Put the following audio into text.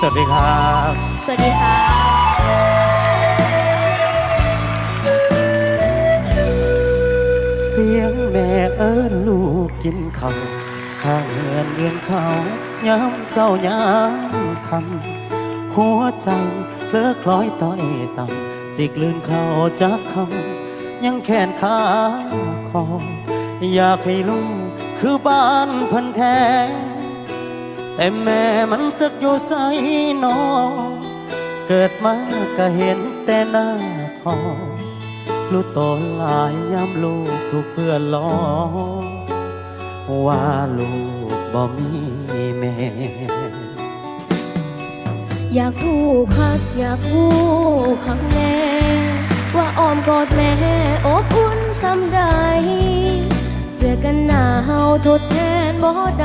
สวัสดีครับสวัสดีครับเสียงแม่เอิ้นลูกกินข้าวข้างเงินเดือนเขายามเศร้ายามคำหัวใจเพลอคล้อยต้อยต่ำสิกลืนเข้าจากคำยังแขนขาคออยากให้ลูกคือบ้านพันแท้แต่แม่มันสึกอยู่ใส่นอเกิดมาก็เห็นแต่หน้าทอรู้ตนหลายยามลูกถูกเพื่อนล้อว่าลูกบ่มีแม่อยากรู้คักอยากรู้คักแน่ว่าอ้อมกอดแม่อบอุ่นสำใดเสื้อกันหนาวทดแทนบ่ได้